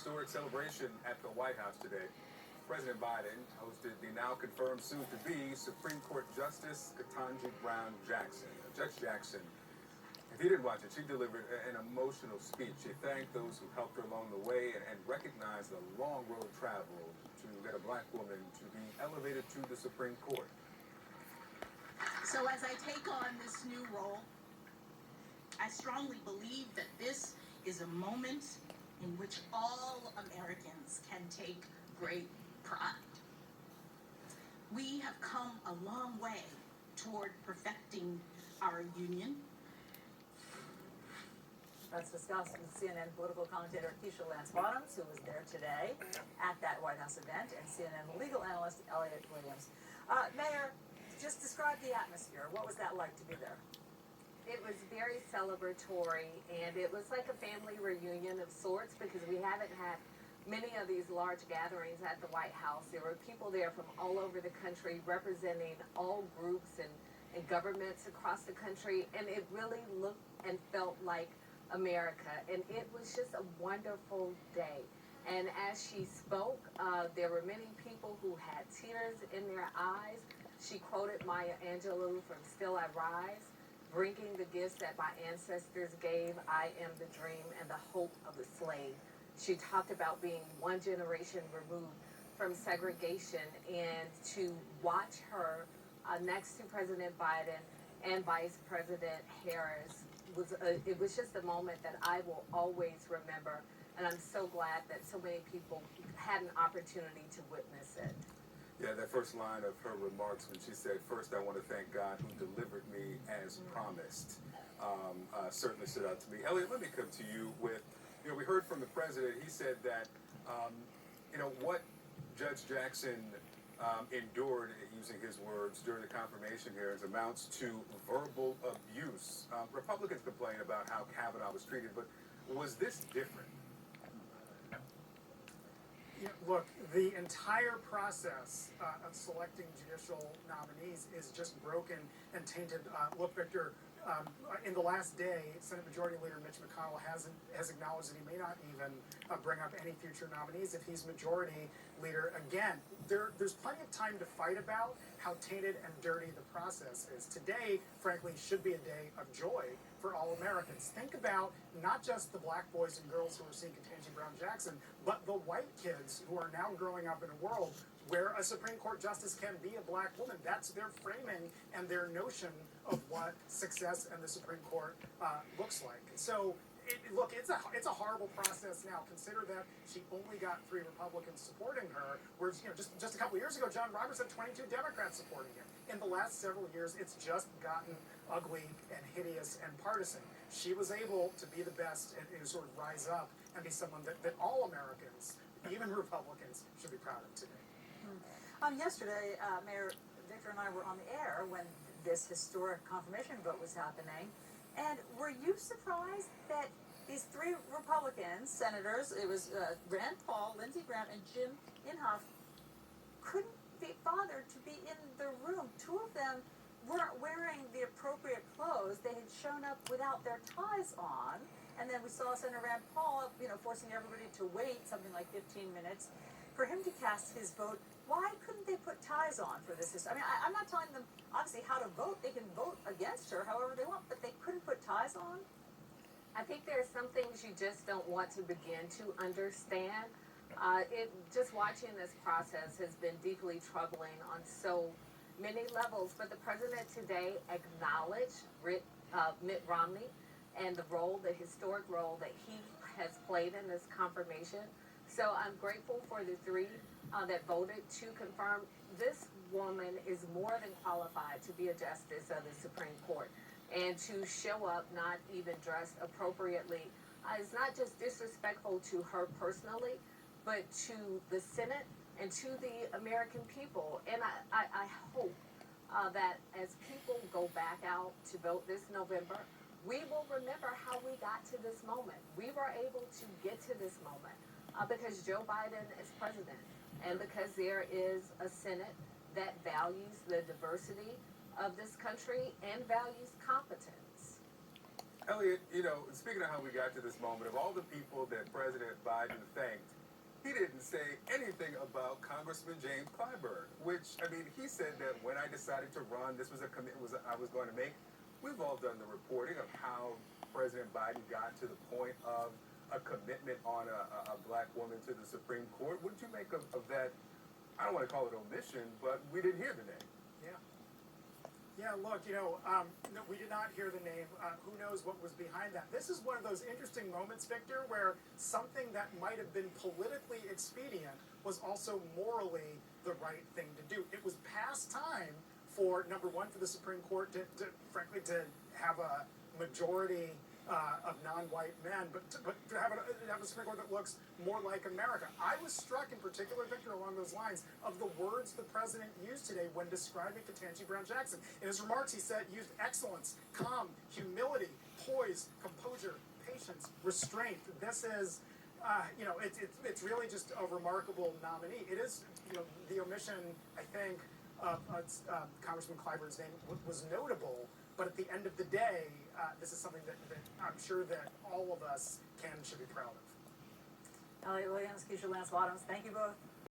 historic celebration at the White House today. President Biden hosted the now confirmed soon-to-be Supreme Court Justice Ketanji Brown Jackson. Judge Jackson, if you didn't watch it, she delivered an emotional speech. She thanked those who helped her along the way and recognized the long road traveled to get a black woman to be elevated to the Supreme Court. So as I take on this new role, I strongly believe that this is a moment in which all Americans can take great pride. We have come a long way toward perfecting our union. Let's discuss with CNN political commentator Keisha Lance Bottoms, who was there today at that White House event, and CNN legal analyst Elliot Williams. Mayor, just describe the atmosphere. What was that like to be there? It was very celebratory, and it was like a family reunion of sorts because we haven't had many of these large gatherings at the White House. There were people there from all over the country representing all groups and governments across the country, and it really looked and felt like America, and it was just a wonderful day. And as she spoke, there were many people who had tears in their eyes. She quoted Maya Angelou from Still I Rise, bringing the gifts that my ancestors gave. I am the dream and the hope of the slave. She talked about being one generation removed from segregation, and to watch her next to President Biden and Vice President Harris it was just a moment that I will always remember, and I'm so glad that so many people had an opportunity to witness it. Yeah, that first line of her remarks when she said, "First, I want to thank God who delivered me as promised," certainly stood out to me. Elliot, let me come to you with, we heard from the president. He said that, what Judge Jackson endured, using his words, during the confirmation hearings amounts to verbal abuse. Republicans complain about how Kavanaugh was treated, but was this different? Yeah, look, the entire process of selecting judicial nominees is just broken and tainted. Look, Victor, in the last day, Senate Majority Leader Mitch McConnell has acknowledged that he may not even bring up any future nominees if he's Majority Leader again. There's plenty of time to fight about how tainted and dirty the process is. Today, frankly, should be a day of joy for all Americans. Think about not just the black boys and girls who are seeing Ketanji Brown Jackson, but the white kids who are now growing up in a world where a Supreme Court justice can be a black woman. That's their framing and their notion of what success in the Supreme Court looks like. So, look, it's a horrible process now. Consider that she only got 3 Republicans supporting her, whereas just a couple of years ago, John Roberts had 22 Democrats supporting him. In the last several years, it's just gotten ugly and hideous and partisan. She was able to be the best and sort of rise up and be someone that all Americans, even Republicans, should be proud of today. Yesterday, Mayor Victor and I were on the air when this historic confirmation vote was happening. And were you surprised that these 3 Republicans, senators, it was Rand Paul, Lindsey Graham, and Jim Inhofe, couldn't be bothered to be in the room? 2 of them weren't wearing the appropriate clothes. They had shown up without their ties on. And then we saw Senator Rand Paul, forcing everybody to wait something like 15 minutes for him to cast his vote. Why couldn't they put ties on for this? I mean, I'm not telling them, obviously, how to vote. They can vote against her however they want, but they couldn't put ties on? I think there are some things you just don't want to begin to understand. Just watching this process has been deeply troubling on so many levels, but the president today acknowledged Mitt Romney and the historic role that he has played in this confirmation. So I'm grateful for the 3 that voted to confirm. This woman is more than qualified to be a justice of the Supreme Court. And to show up not even dressed appropriately is not just disrespectful to her personally, but to the Senate and to the American people. And I hope that as people go back out to vote this November, we will remember how we got to this moment. We were able to get to this moment because Joe Biden is president and because there is a Senate that values the diversity of this country and values competence. Elliot, you know, speaking of how we got to this moment, of all the people that President Biden thanked, he didn't say anything about Congressman James Clyburn, which, I mean, he said that when I decided to run, this was a commitment I was going to make. We've all done the reporting of how President Biden got to the point of a commitment on a black woman to the Supreme Court. What did you make of that? I don't want to call it omission, but we didn't hear the name. Yeah. Yeah, look, no, we did not hear the name. Who knows what was behind that? This is one of those interesting moments, Victor, where something that might have been politically expedient was also morally the right thing to do. It was past time for, number one, for the Supreme Court to frankly, to have a majority of non-white men, but to have a Supreme Court that looks more like America. I was struck in particular, Victor, along those lines, of the words the president used today when describing Ketanji Brown Jackson. In his remarks, he used excellence, calm, humility, poise, composure, patience, restraint. This is, it's really just a remarkable nominee. It is, the omission, I think, of Congressman Clyburn's name was notable, but at the end of the day, this is something that I'm sure that all of us should be proud of. Elliot Williams, Keisha Lance Bottoms, thank you both.